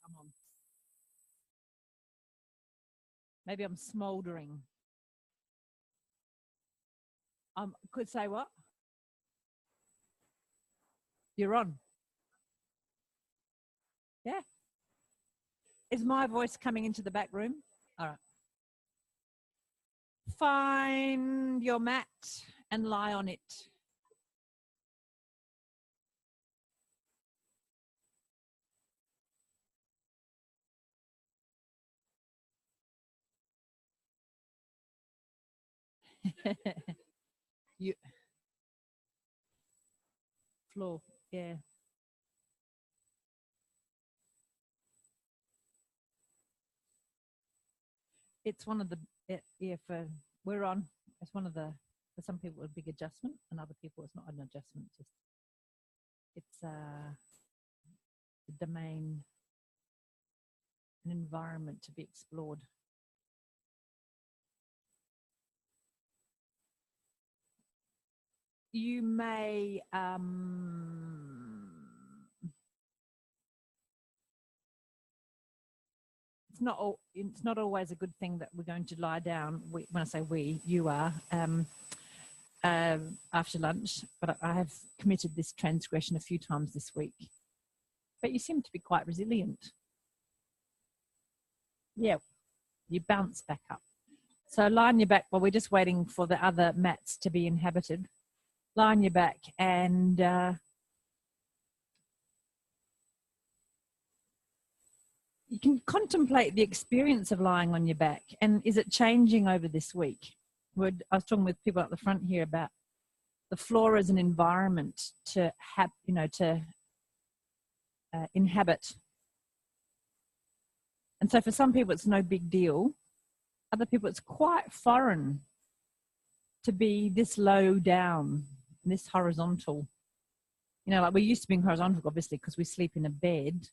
Come on. Maybe I'm smouldering. Could say what? You're on. Yeah. Is my voice coming into the back room? All right. Find your mat and lie on it. You floor, yeah. It's one of the for we're on. It's one of the for some people a big adjustment, and other people it's not an adjustment. Just it's the domain, an environment to be explored. You may it's not always a good thing that we're going to lie down. When I say we, you are after lunch. But I have committed this transgression a few times this week. But you seem to be quite resilient. Yeah, you bounce back up. So lie on your back while we're just waiting for the other mats to be inhabited. Lie on your back and you can contemplate the experience of lying on your back. And is it changing over this week? I was talking with people at the front here about the floor as an environment to have, to inhabit. And so for some people, it's no big deal. Other people, it's quite foreign to be this low down, this horizontal. Like we're used to being horizontal, obviously, because we sleep in a bed,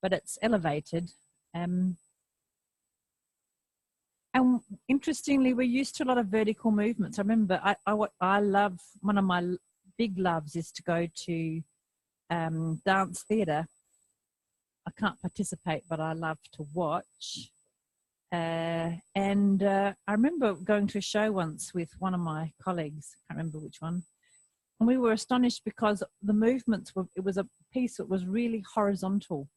but it's elevated. And interestingly, we're used to a lot of vertical movements. I remember I love, one of my big loves is to go to dance theatre. I can't participate, but I love to watch. And I remember going to a show once with one of my colleagues, I can't remember which one, and we were astonished because the movements it was a piece that was really horizontal.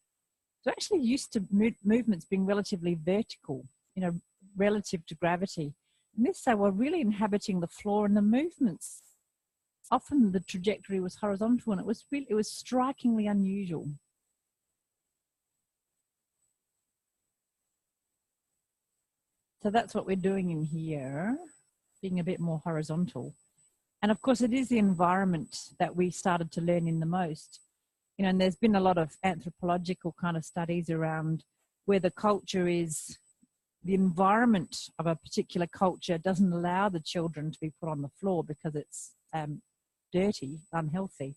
So actually used to movements being relatively vertical, relative to gravity. And this, they were really inhabiting the floor, and the movements, often the trajectory was horizontal, and it was strikingly unusual. So that's what we're doing in here, being a bit more horizontal. And of course, it is the environment that we started to learn in the most. And there's been a lot of anthropological kind of studies around where the culture is, the environment of a particular culture doesn't allow the children to be put on the floor because it's dirty, unhealthy.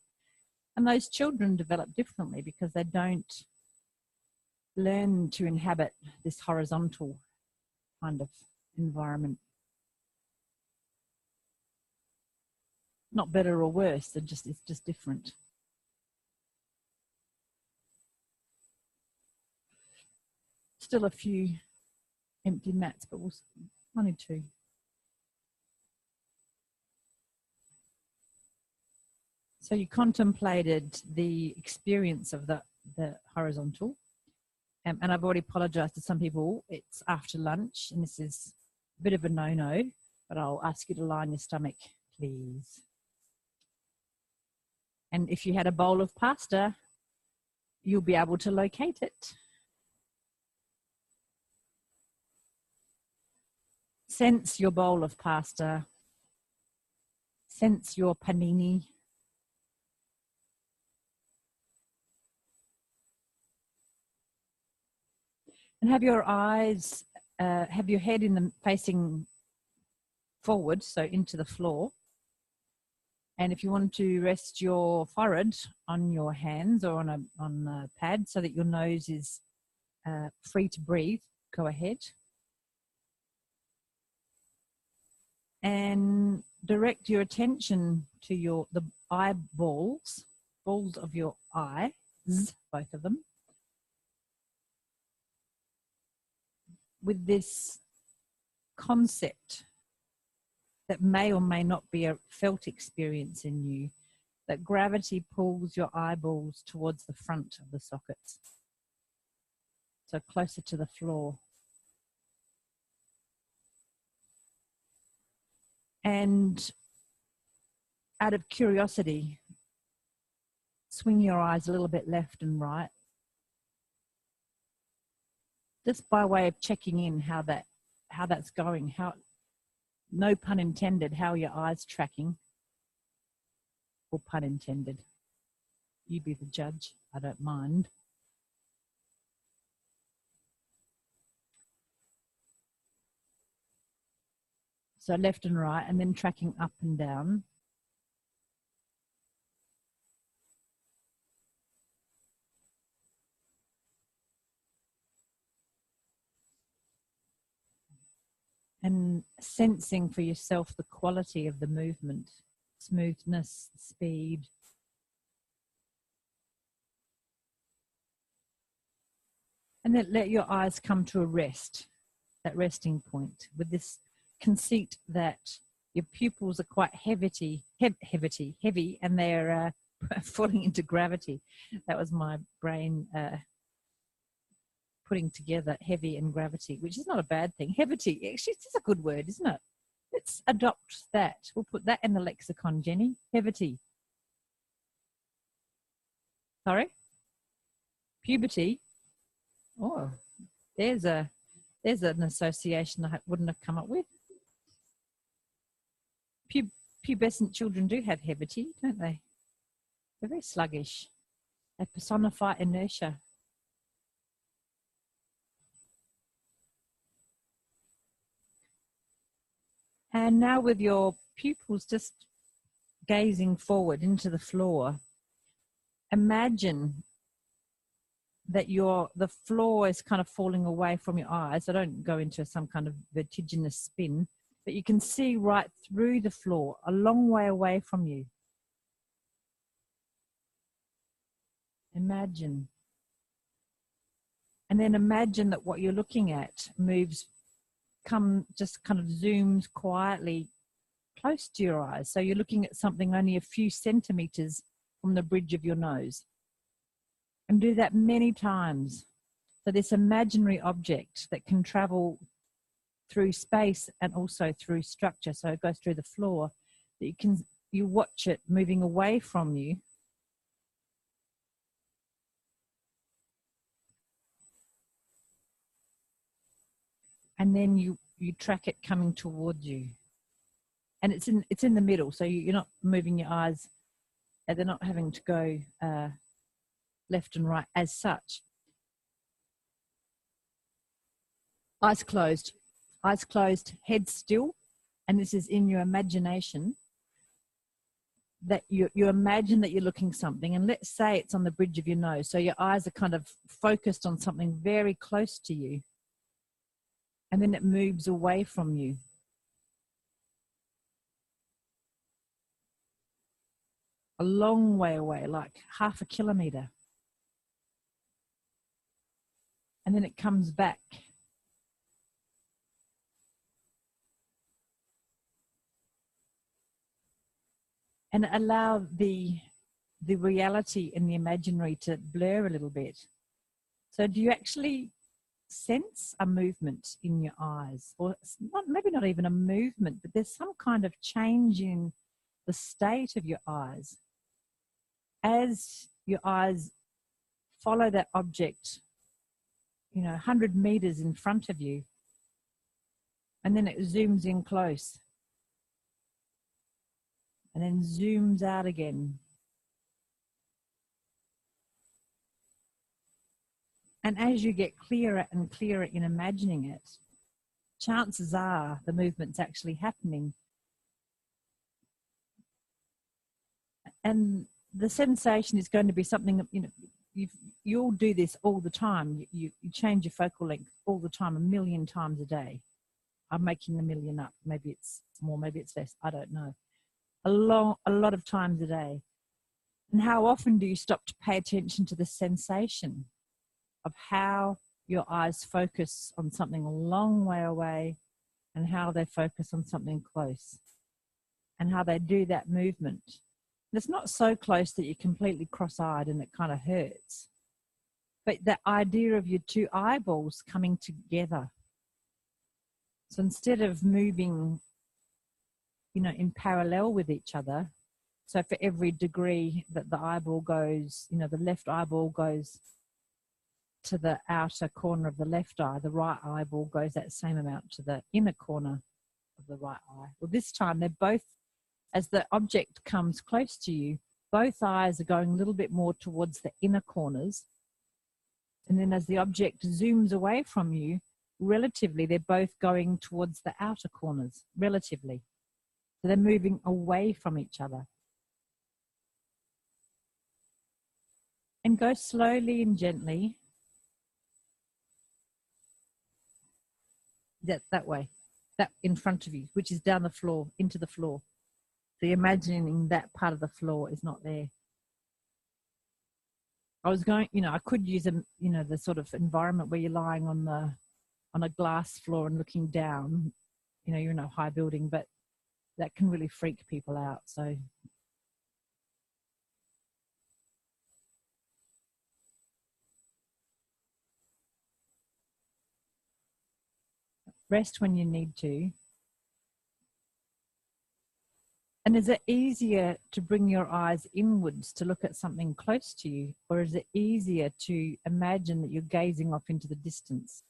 And those children develop differently because they don't learn to inhabit this horizontal kind of environment. Not better or worse, it's just different. Still a few empty mats, but we'll only two. So you contemplated the experience of the horizontal. And I've already apologized to some people. It's after lunch, and this is a bit of a no-no, but I'll ask you to lie on your stomach, please. And if you had a bowl of pasta, you'll be able to locate it. Sense your bowl of pasta. Sense your panini. And have your eyes, have your head facing forward, so into the floor. And if you want to rest your forehead on your hands or on a pad so that your nose is free to breathe, go ahead. And direct your attention to the eyeballs, balls of your eyes, both of them. with this concept that may or may not be a felt experience in you, that gravity pulls your eyeballs towards the front of the sockets, so closer to the floor. And out of curiosity, swing your eyes a little bit left and right, just by way of checking in how that's going, how, no pun intended, how are your eyes tracking, or pun intended. You be the judge, I don't mind. So left and right, and then tracking up and down. And sensing for yourself the quality of the movement, smoothness, speed. And then let your eyes come to a rest, that resting point, with this conceit that your pupils are quite heavy, and they're falling into gravity. That was my brain putting together heavy and gravity, which is not a bad thing. Heavity, actually, it's a good word, isn't it? Let's adopt that. We'll put that in the lexicon, Jenny. Heavity. Sorry? Puberty. Oh, there's an association I wouldn't have come up with. Pubescent children do have heavity, don't they? They're very sluggish. They personify inertia. And now with your pupils just gazing forward into the floor, imagine that the floor is kind of falling away from your eyes. I don't go into some kind of vertiginous spin, but you can see right through the floor, a long way away from you. Imagine. And then imagine that what you're looking at just kind of zooms quietly close to your eyes. So you're looking at something only a few centimeters from the bridge of your nose. And do that many times. So this imaginary object that can travel through space and also through structure, so it goes through the floor, that you watch it moving away from you. And then you track it coming towards you. And it's in the middle, so you're not moving your eyes, they're not having to go left and right as such. Eyes closed, head still, and this is in your imagination, that you imagine that you're looking something, and let's say it's on the bridge of your nose, so your eyes are kind of focused on something very close to you, and then it moves away from you. A long way away, like half a kilometer. And then it comes back. And allow the reality and the imaginary to blur a little bit. So do you actually sense a movement in your eyes? Or maybe not even a movement, but there's some kind of change in the state of your eyes. As your eyes follow that object, 100 meters in front of you, and then it zooms in close, and then zooms out again. And as you get clearer and clearer in imagining it, chances are the movement's actually happening. And the sensation is going to be something, you'll do this all the time. You change your focal length all the time, 1 million times a day. I'm making 1 million up. Maybe it's more, maybe it's less. I don't know. A lot of times a day. And how often do you stop to pay attention to the sensation of how your eyes focus on something a long way away and how they focus on something close and how they do that movement. It's not so close that you're completely cross-eyed and it kind of hurts. But the idea of your two eyeballs coming together. So instead of moving, you know, in parallel with each other, so for every degree that the eyeball goes, you know, the left eyeball goes to the outer corner of the left eye, the right eyeball goes that same amount to the inner corner of the right eye. Well, this time they're both, as the object comes close to you, both eyes are going a little bit more towards the inner corners. And then as the object zooms away from you, relatively, they're both going towards the outer corners, relatively. So they're moving away from each other. And go slowly and gently. That way, that in front of you, which is down the floor, into the floor. So you're imagining that part of the floor is not there. I was going, you know, I could use you know, the sort of environment where you're lying on a glass floor and looking down. You know, you're in a high building, but that can really freak people out. So rest when you need to. And is it easier to bring your eyes inwards to look at something close to you, or is it easier to imagine that you're gazing off into the distance?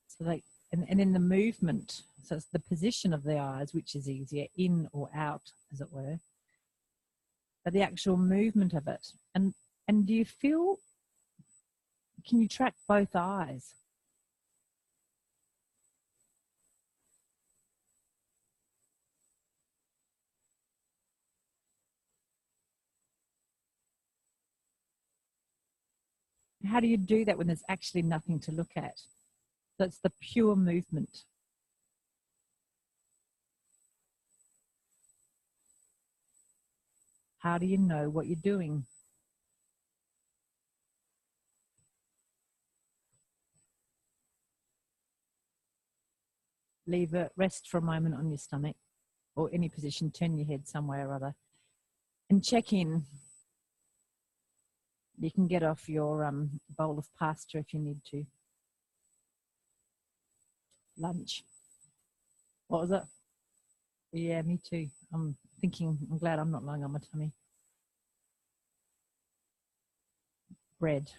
So like, and in the movement, so it's the position of the eyes, which is easier, in or out, as it were, but the actual movement of it. And do you feel, can you track both eyes? How do you do that when there's actually nothing to look at? So it's the pure movement. How do you know what you're doing? Leave it, rest for a moment on your stomach or any position, turn your head somewhere or other and check in. You can get off your bowl of pasta if you need to. Lunch. What was it? Yeah, me too. I'm glad I'm not lying on my tummy. Bread.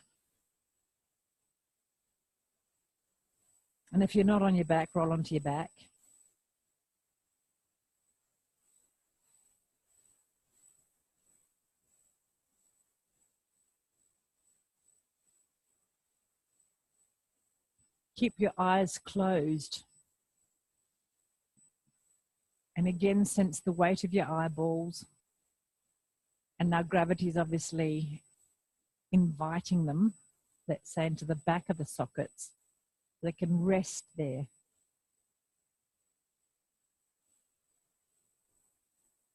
And if you're not on your back, roll onto your back. Keep your eyes closed. And again, sense the weight of your eyeballs. And now gravity is obviously inviting them, let's say, into the back of the sockets. They can rest there.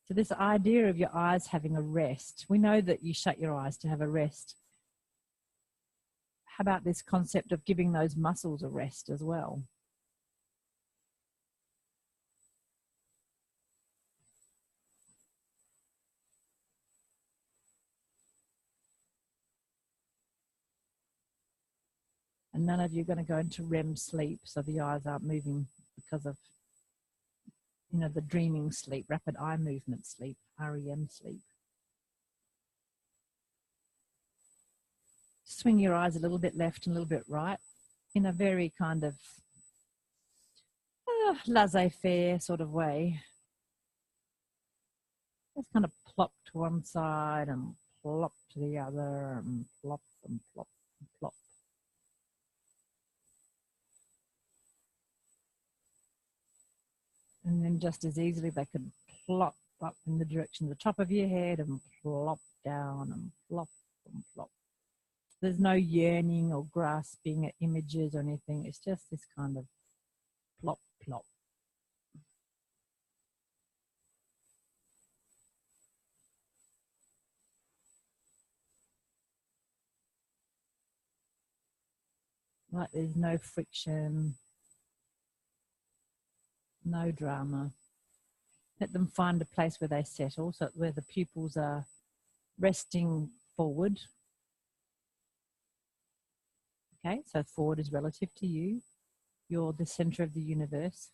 So this idea of your eyes having a rest, we know that you shut your eyes to have a rest. How about this concept of giving those muscles a rest as well? And none of you are going to go into REM sleep, so the eyes aren't moving because of, you know, the dreaming sleep, rapid eye movement sleep, REM sleep. Swing your eyes a little bit left and a little bit right in a very kind of laissez-faire sort of way. Just kind of plop to one side and plop to the other and plop and plop and plop. And then just as easily they could plop up in the direction of the top of your head and plop down and plop and plop. There's no yearning or grasping at images or anything. It's just this kind of plop, plop. like there's no friction, no drama. Let them find a place where they settle, so where the pupils are resting forward. Okay, so forward is relative to you. You're the center of the universe.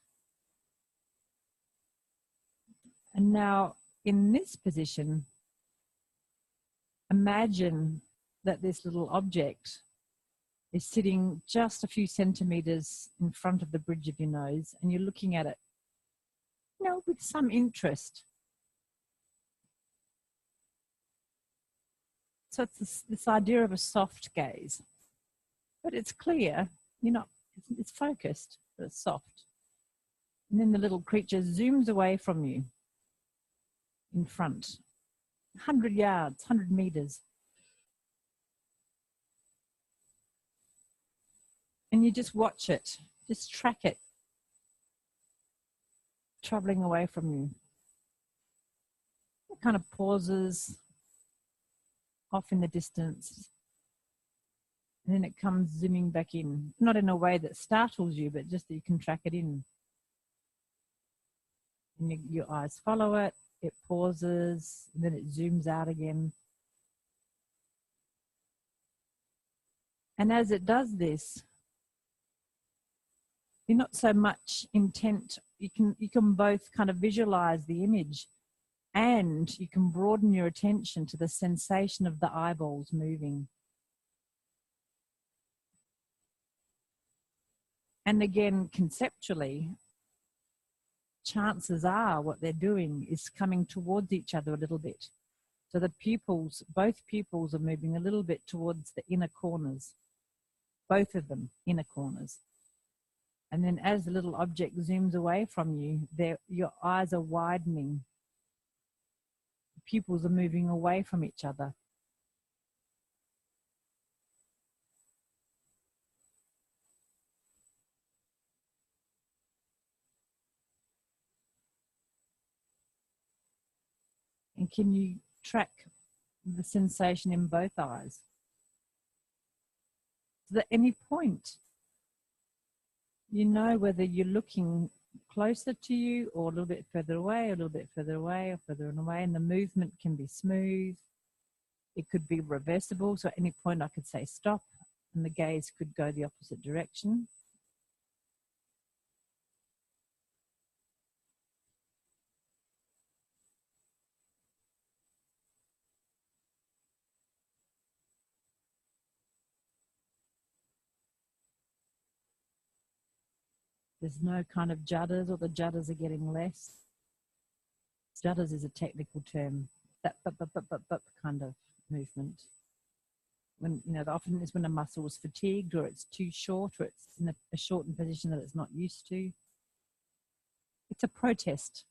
And now in this position, imagine that this little object is sitting just a few centimeters in front of the bridge of your nose, and you're looking at it, you know, with some interest. So it's this idea of a soft gaze, but it's clear, you're not, it's focused, but it's soft. And then the little creature zooms away from you in front, 100 yards, 100 meters. And you just watch it, just track it, traveling away from you. It kind of pauses off in the distance. And then it comes zooming back in, not in a way that startles you, but just that you can track it in. And your eyes follow it, it pauses, and then it zooms out again. And as it does this, you're not so much intent, you can both kind of visualize the image, and you can broaden your attention to the sensation of the eyeballs moving. And again, conceptually, chances are what they're doing is coming towards each other a little bit. So the pupils, both pupils are moving a little bit towards the inner corners, both of them inner corners. And then as the little object zooms away from you, your eyes are widening. The pupils are moving away from each other. And can you track the sensation in both eyes? So at any point, you know whether you're looking closer to you or a little bit further away, a little bit further away, or further away, and the movement can be smooth. It could be reversible, so at any point I could say stop, and the gaze could go the opposite direction. There's no kind of judders, or the judders are getting less. Judders is a technical term, that kind of movement. When, you know, often is when a muscle is fatigued, or it's too short, or it's in a shortened position that it's not used to. It's a protest.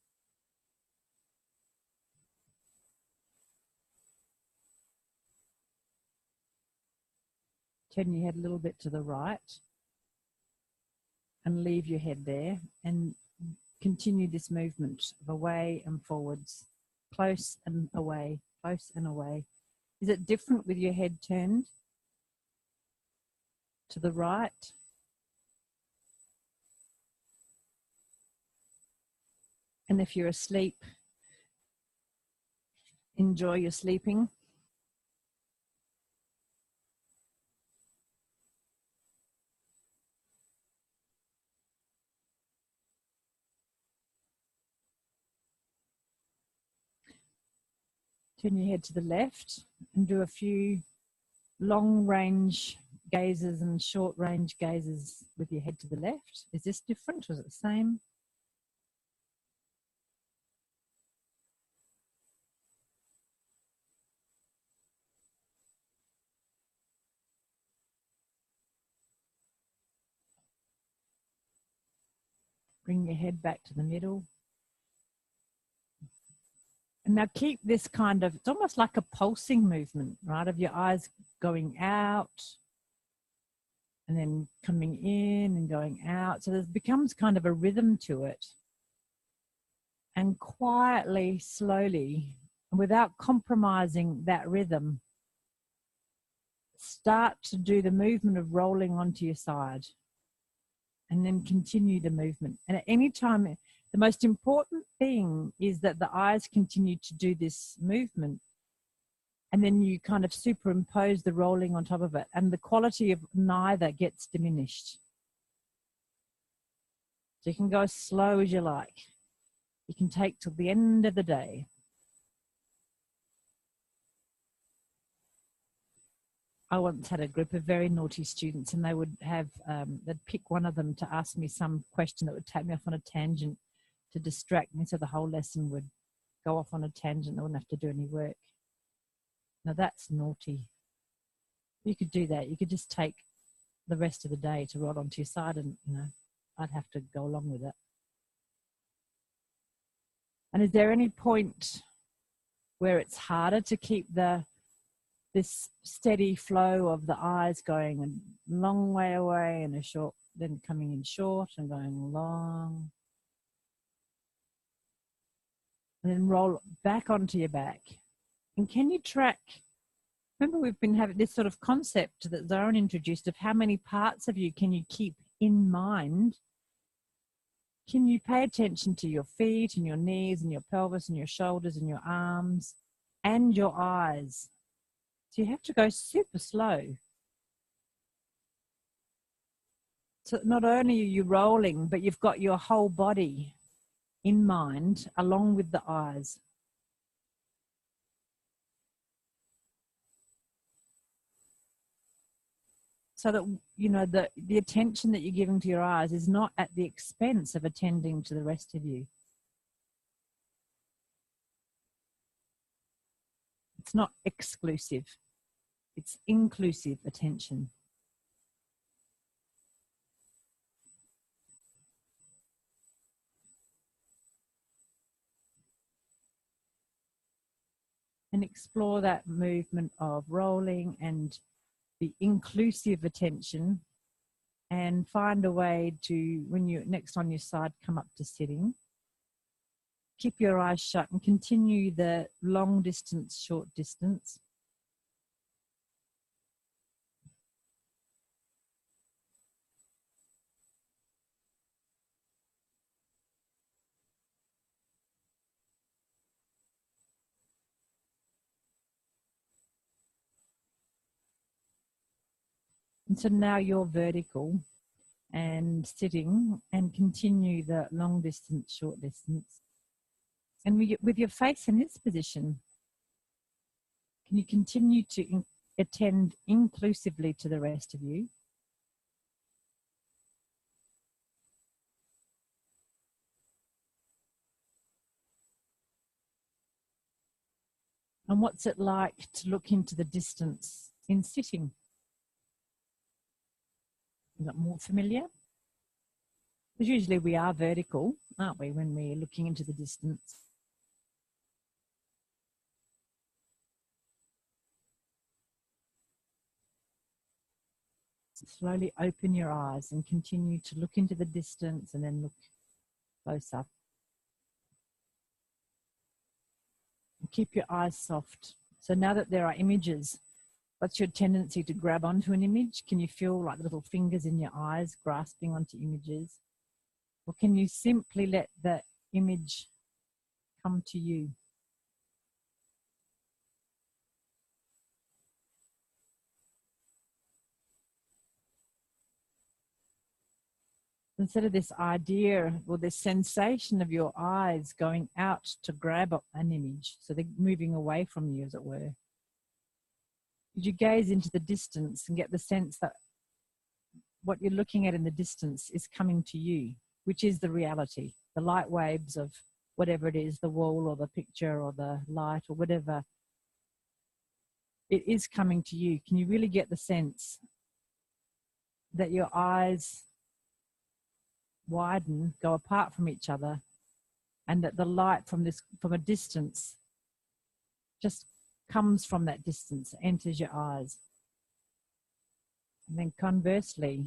Turn your head a little bit to the right and leave your head there, and continue this movement of away and forwards, close and away, close and away. Is it different with your head turned to the right? And if you're asleep, enjoy your sleeping. Turn your head to the left and do a few long range gazes and short range gazes with your head to the left. Is this different, or is it the same? Bring your head back to the middle. And now keep this kind of, it's almost like a pulsing movement, right? Of your eyes going out and then coming in and going out. So there becomes kind of a rhythm to it. And quietly, slowly, without compromising that rhythm, start to do the movement of rolling onto your side, and then continue the movement. And at any time, the most important thing is that the eyes continue to do this movement, and then you kind of superimpose the rolling on top of it, and the quality of neither gets diminished. So you can go as slow as you like. You can take till the end of the day. I once had a group of very naughty students, and they would have, they'd pick one of them to ask me some question that would take me off on a tangent to distract me, so the whole lesson would go off on a tangent. I wouldn't have to do any work. Now that's naughty. You could do that. You could just take the rest of the day to roll onto your side, and I'd have to go along with it. And is there any point where it's harder to keep this steady flow of the eyes going a long way away and a short, then coming in short and going long, and then roll back onto your back? And can you track? Remember, we've been having this sort of concept that Zoran introduced of how many parts of you can you keep in mind. Can you pay attention to your feet and your knees and your pelvis and your shoulders and your arms and your eyes? So you have to go super slow. So not only are you rolling, but you've got your whole body in mind along with the eyes. So that, the attention that you're giving to your eyes is not at the expense of attending to the rest of you. It's not exclusive. It's inclusive attention. And explore that movement of rolling and the inclusive attention, and find a way to, when you're next on your side, come up to sitting. Keep your eyes shut and continue the long distance, short distance. And so now you're vertical and sitting, and continue the long distance, short distance. And with your face in this position, can you continue to attend inclusively to the rest of you? And what's it like to look into the distance in sitting? Is that more familiar? Because usually we are vertical, aren't we, when we're looking into the distance? So slowly open your eyes and continue to look into the distance, and then look close up. And keep your eyes soft. So now that there are images, what's your tendency to grab onto an image? Can you feel like the little fingers in your eyes grasping onto images? Or can you simply let the image come to you? Instead of this idea or this sensation of your eyes going out to grab an image, so they're moving away from you, as it were. You gaze into the distance and get the sense that what you're looking at in the distance is coming to you, which is the reality, the light waves of whatever it is, the wall or the picture or the light or whatever. It is coming to you. Can you really get the sense that your eyes widen, go apart from each other, and that the light from a distance just comes from that distance, enters your eyes? And then conversely,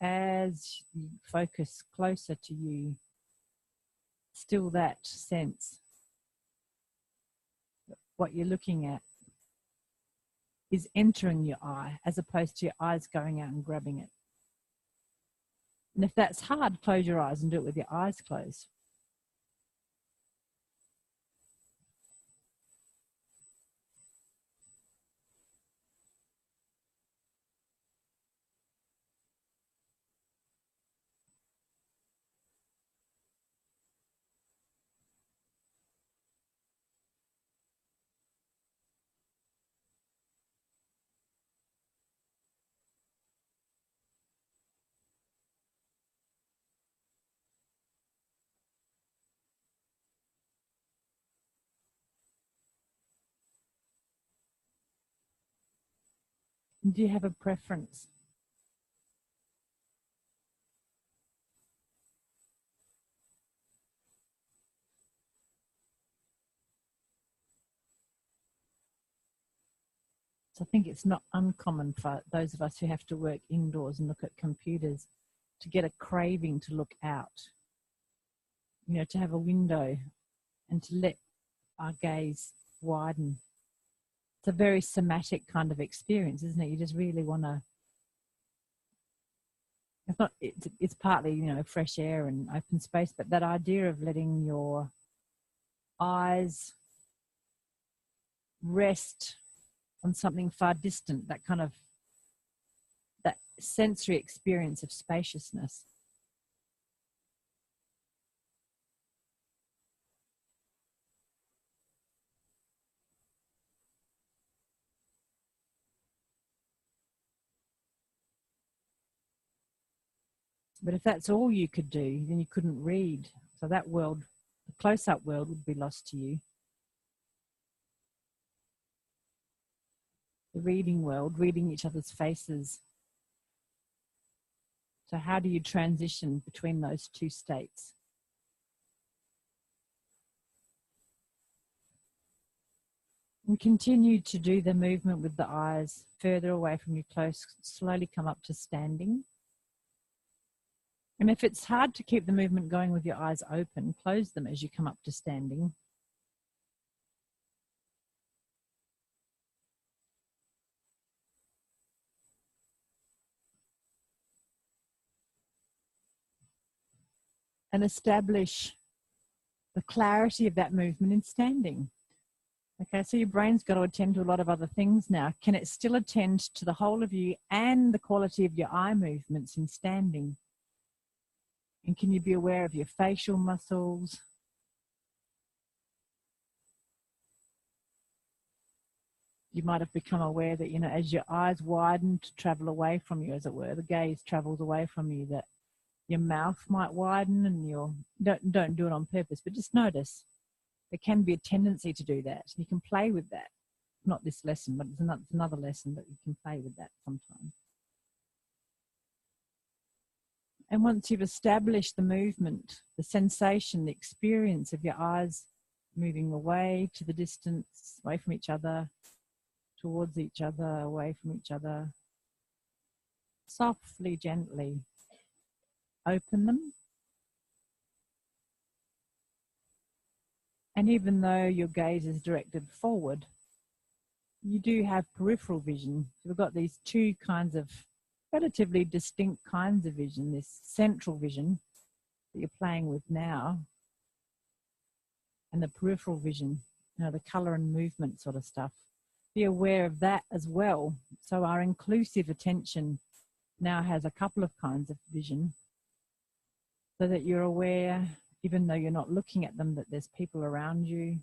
as you focus closer to you, still that sense that what you're looking at is entering your eye as opposed to your eyes going out and grabbing it. And if that's hard, close your eyes and do it with your eyes closed. And do you have a preference? So I think it's not uncommon for those of us who have to work indoors and look at computers to get a craving to look out, you know, to have a window and to let our gaze widen. It's a very somatic kind of experience, isn't it? You just really want to, it's partly, you know, fresh air and open space, but that idea of letting your eyes rest on something far distant, that kind of, that sensory experience of spaciousness. But if that's all you could do, then you couldn't read. So that world, the close-up world, would be lost to you. The reading world, reading each other's faces. So how do you transition between those two states? And continue to do the movement with the eyes further away from you, close, slowly come up to standing. And if it's hard to keep the movement going with your eyes open, close them as you come up to standing. And establish the clarity of that movement in standing. Okay, so your brain's got to attend to a lot of other things now. Can it still attend to the whole of you and the quality of your eye movements in standing? And can you be aware of your facial muscles? You might have become aware that, you know, as your eyes widen to travel away from you, as it were, the gaze travels away from you, that your mouth might widen, and don't do it on purpose, but just notice. There can be a tendency to do that. You can play with that. Not this lesson, but it's another lesson that you can play with that sometimes. And once you've established the movement, the sensation, the experience of your eyes moving away to the distance, away from each other, towards each other, away from each other, softly, gently open them. And even though your gaze is directed forward, you do have peripheral vision. So we've got these two kinds of relatively distinct kinds of vision, this central vision that you're playing with now, and the peripheral vision, you know, the color and movement sort of stuff. Be aware of that as well. So our inclusive attention now has a couple of kinds of vision, so that you're aware, even though you're not looking at them, that there's people around you.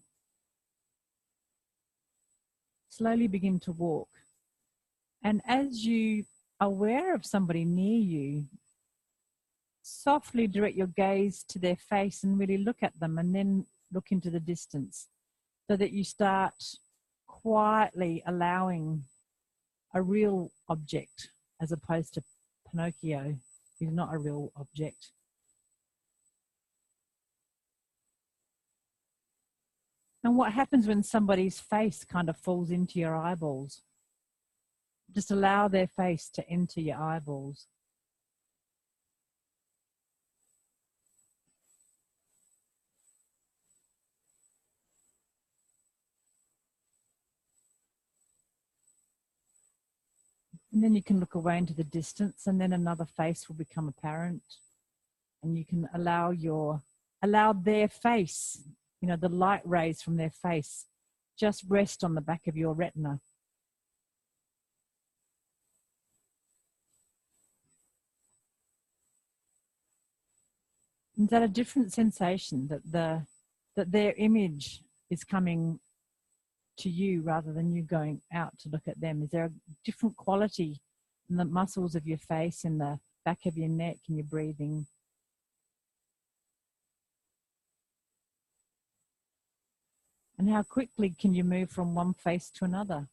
Slowly begin to walk. And as you are aware of somebody near you, softly direct your gaze to their face and really look at them, and then look into the distance, so that you start quietly allowing a real object as opposed to Pinocchio, who's not a real object. And what happens when somebody's face kind of falls into your eyeballs? Just allow their face to enter your eyeballs. And then you can look away into the distance, and then another face will become apparent. And you can allow their face, you know, the light rays from their face, just rest on the back of your retina. Is that a different sensation that their image is coming to you rather than you going out to look at them? Is there a different quality in the muscles of your face, in the back of your neck, and your breathing? And how quickly can you move from one face to another?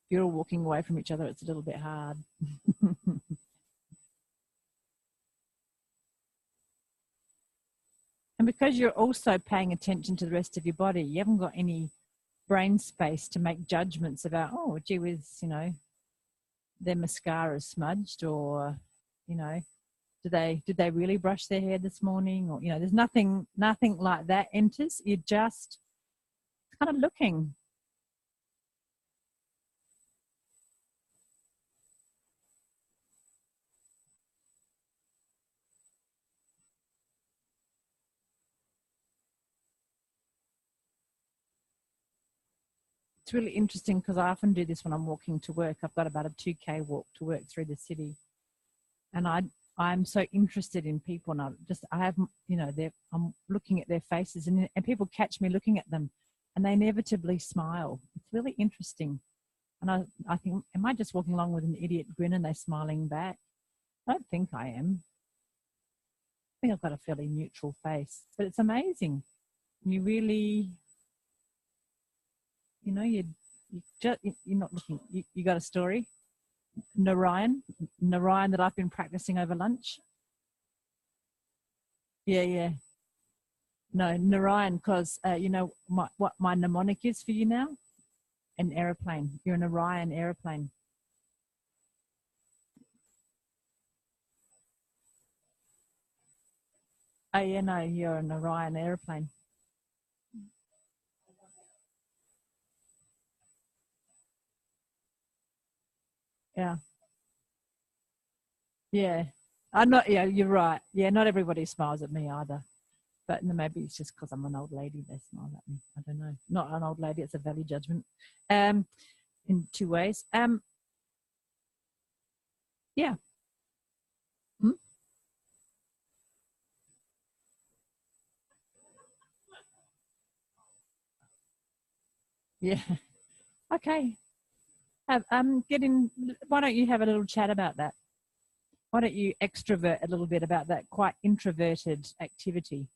If you're all walking away from each other, it's a little bit hard. And because you're also paying attention to the rest of your body, you haven't got any brain space to make judgments about, oh, gee whiz, you know, their mascara is smudged, or, you know, did they really brush their hair this morning? Or, you know, there's nothing like that enters. You're just kind of looking. It's really interesting because I often do this when I'm walking to work. I've got about a 2K walk to work through the city, and I'm so interested in people, and I have, you know, I'm looking at their faces, and people catch me looking at them, and they inevitably smile. It's really interesting, and I think, am I just walking along with an idiot grin and they're smiling back? I don't think I am. I think I've got a fairly neutral face, but it's amazing. You really, you know, you're not looking. You got a story, Narayan that I've been practicing over lunch. Yeah. No, Narayan, because you know what my mnemonic is for you now? An aeroplane. You're an Orion aeroplane. Oh yeah, no, you're an Orion aeroplane. Yeah. Yeah. I'm not, yeah, you're right. Yeah, not everybody smiles at me either. But maybe it's just because I'm an old lady, they smile at me. I don't know. Not an old lady, it's a value judgment. In two ways. Yeah. Hmm? Yeah. Okay. Why don't you have a little chat about that? Why don't you extrovert a little bit about that quite introverted activity?